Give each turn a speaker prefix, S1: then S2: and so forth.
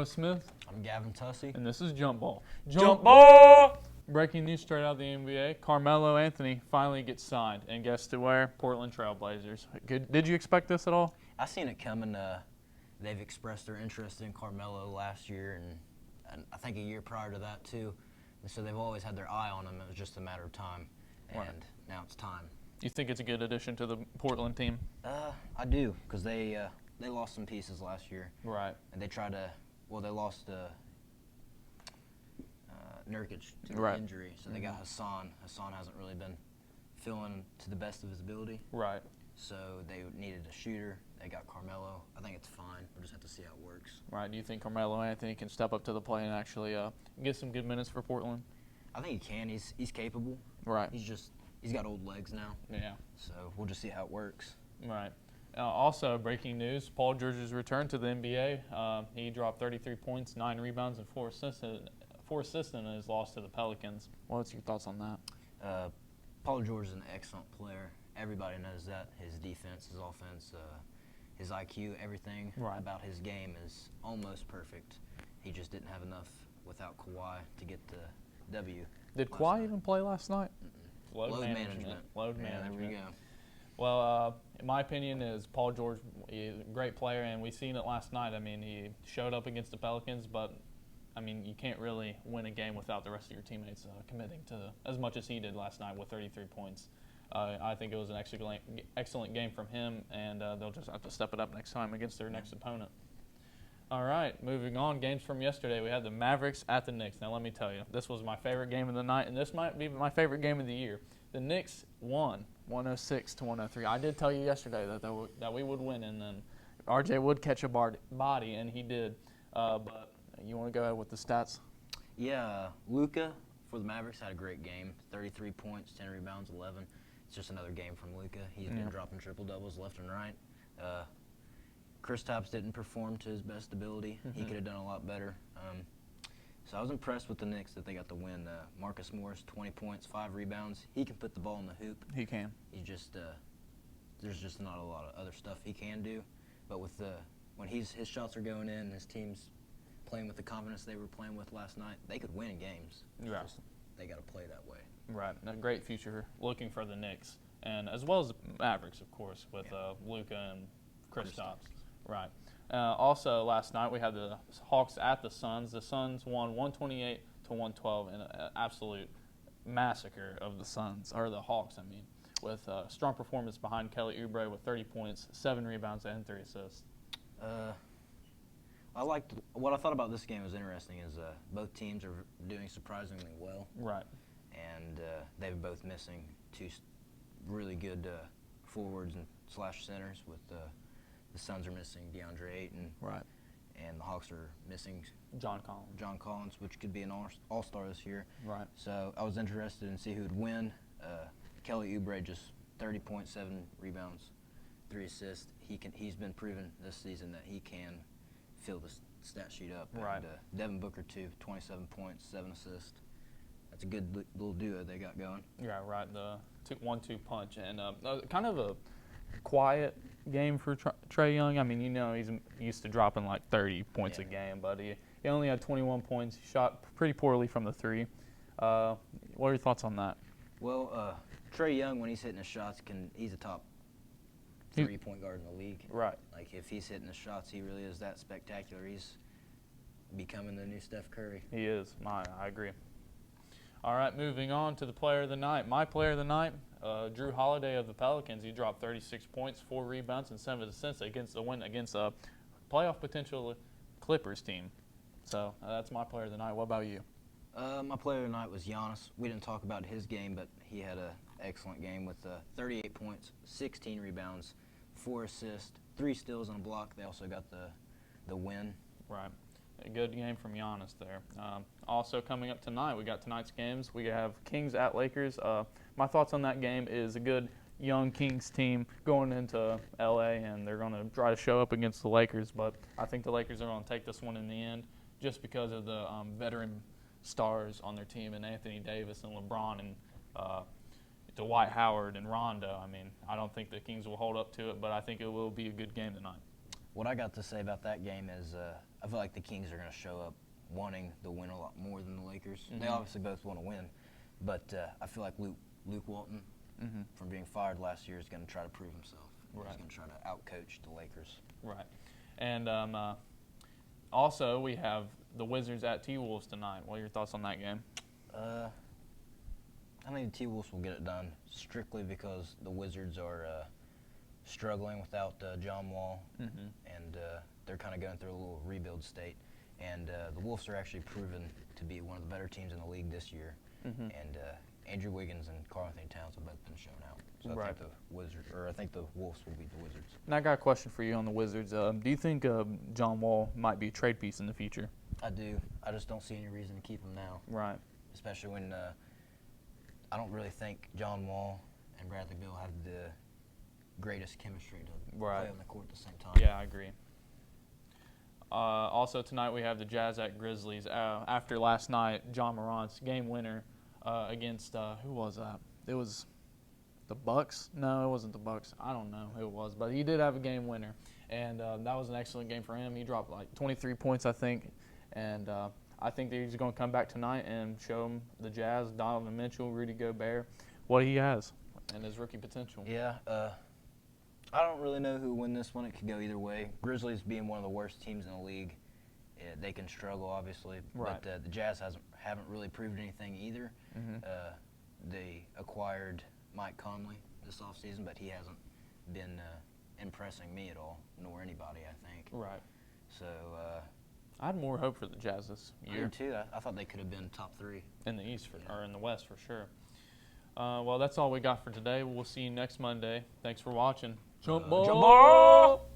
S1: Noah Smith.
S2: I'm Gavin Tussey.
S1: And this is Jump Ball.
S2: Jump Ball!
S1: Breaking news straight out of the NBA. Carmelo Anthony finally gets signed. And guess to where? Portland Trail Blazers. Did you expect this at all?
S2: I seen it coming. They've expressed their interest in Carmelo last year and I think a year prior to that too. And so they've always had their eye on him. It was just a matter of time. And now it's time.
S1: You think it's a good addition to the Portland team?
S2: I do, because they lost some pieces last year.
S1: Right.
S2: And they tried to, they lost Nurkic to
S1: right.
S2: injury, so they got Hassan. Hassan hasn't really been filling to the best of his ability.
S1: Right.
S2: So they needed a shooter. They got Carmelo. I think it's fine. We'll just have to see how it works.
S1: Right. Do you think Carmelo Anthony can step up to the plate and actually get some good minutes for Portland?
S2: I think he can. He's capable.
S1: Right.
S2: He's got old legs now.
S1: Yeah.
S2: So we'll just see how it works.
S1: Right. Also, breaking news, Paul George's return to the NBA. He dropped 33 points, 9 rebounds, and 4 assists in his loss to the Pelicans. What's your thoughts on that?
S2: Paul George is an excellent player. Everybody knows that. His defense, his offense, his IQ, everything about his game is almost perfect. He just didn't have enough without Kawhi to get the W.
S1: Did Kawhi even play last night?
S2: Load management.
S1: Load
S2: yeah,
S1: management.
S2: There we go.
S1: Well, in my opinion, is Paul George is a great player, and we seen it last night. I mean, he showed up against the Pelicans, but I mean, you can't really win a game without the rest of your teammates committing to as much as he did last night with 33 points. I think it was an excellent game from him, and they'll just have to step it up next time against their next opponent. All right, moving on. Games from yesterday. We had the Mavericks at the Knicks. Now, let me tell you, this was my favorite game of the night, and this might be my favorite game of the year. The Knicks won 106-103. I did tell you yesterday that we would win, and then RJ would catch a body, and he did. But you want to go ahead with the stats?
S2: Yeah, Luka for the Mavericks had a great game. 33 points, 10 rebounds, 11. It's just another game from Luka. He's been dropping triple-doubles left and right. Kristaps didn't perform to his best ability. He could have done a lot better. So I was impressed with the Knicks that they got the win. Marcus Morris, 20 points, 5 rebounds. He can put the ball in the hoop.
S1: He can.
S2: He just there's just not a lot of other stuff he can do. But with when his shots are going in, and his team's playing with the confidence they were playing with last night, they could win games.
S1: Right.
S2: They got to play that way.
S1: Right. A great future looking for the Knicks, and as well as the Mavericks, of course, with Luka and Kristaps. Right. Also, last night we had the Hawks at the Suns. The Suns won 128-112 in an absolute massacre of the Suns, or the Hawks, I mean, with a strong performance behind Kelly Oubre with 30 points, 7 rebounds, and 3 assists.
S2: What I thought about this game was interesting is both teams are doing surprisingly well.
S1: Right.
S2: And they're both missing 2 really good forwards and / centers with the Suns are missing DeAndre Ayton.
S1: Right.
S2: And the Hawks are missing
S1: John
S2: Collins, which could be an all-star this year.
S1: Right.
S2: So I was interested in see who would win. Kelly Oubre just 30 points, 7 rebounds, 3 assists. He's been proven this season that he can fill the stat sheet up.
S1: Right.
S2: And Devin Booker too, 27 points, 7 assists. That's a good little duo they got going.
S1: Yeah, right. The 1-2 punch, and kind of a quiet game for Trae Young. I mean, he's used to dropping like 30 points a game, but he only had 21 points. He shot pretty poorly from the 3. What are your thoughts on that?
S2: Well, Trae Young, when he's hitting his shots, he's a top 3 point guard in the league.
S1: Right.
S2: Like if he's hitting his shots, he really is that spectacular. He's becoming the new Steph Curry.
S1: He is. I agree. All right, moving on to the player of the night. My player of the night, Drew Holiday of the Pelicans. He dropped 36 points, 4 rebounds, and 7 assists against a playoff potential Clippers team. So that's my player of the night. What about you?
S2: My player of the night was Giannis. We didn't talk about his game, but he had an excellent game with 38 points, 16 rebounds, 4 assists, 3 steals and a block. They also got the win.
S1: Right. A good game from Giannis there. Also coming up tonight, we got tonight's games. We have Kings at Lakers. My thoughts on that game is a good young Kings team going into L.A., and they're going to try to show up against the Lakers, but I think the Lakers are going to take this one in the end just because of the veteran stars on their team, and Anthony Davis and LeBron and Dwight Howard and Rondo. I mean, I don't think the Kings will hold up to it, but I think it will be a good game tonight.
S2: What I got to say about that game is I feel like the Kings are going to show up wanting to win a lot more than the Lakers. They obviously both want to win, but I feel like Luke Walton, from being fired last year, is going to try to prove himself.
S1: Right.
S2: He's going to try to outcoach the Lakers.
S1: Right. And also we have the Wizards at T-Wolves tonight. What are your thoughts on that game?
S2: I think the T-Wolves will get it done strictly because the Wizards are struggling without John Wall, and they're kind of going through a little rebuild state. And the Wolves are actually proven to be one of the better teams in the league this year. And Andrew Wiggins and Karl Anthony Towns have both been shown out. So I think the Wolves will beat the Wizards.
S1: And I got a question for you on the Wizards. Do you think John Wall might be a trade piece in the future?
S2: I do. I just don't see any reason to keep him now.
S1: Right.
S2: Especially when I don't really think John Wall and Bradley Beal have the greatest chemistry to play on the court at the same time.
S1: Yeah, I agree. Also tonight we have the Jazz at Grizzlies. After last night, John Morant's game winner against who was that? It was the Bucks. No, it wasn't the Bucks. I don't know who it was, but he did have a game winner, and that was an excellent game for him. He dropped like 23 points, I think, and I think that he's going to come back tonight and show him the Jazz, Donovan Mitchell, Rudy Gobert, what he has and his rookie potential.
S2: Yeah. I don't really know who will win this one. It could go either way. Grizzlies being one of the worst teams in the league, they can struggle, obviously.
S1: Right.
S2: But the Jazz haven't really proved anything either. They acquired Mike Conley this offseason, but he hasn't been impressing me at all, nor anybody, I think.
S1: Right.
S2: So
S1: I had more hope for the Jazz this year.
S2: I did too. I thought they could have been top 3.
S1: In the East or in the West for sure. Well, that's all we got for today. We'll see you next Monday. Thanks for watching. Jump ball!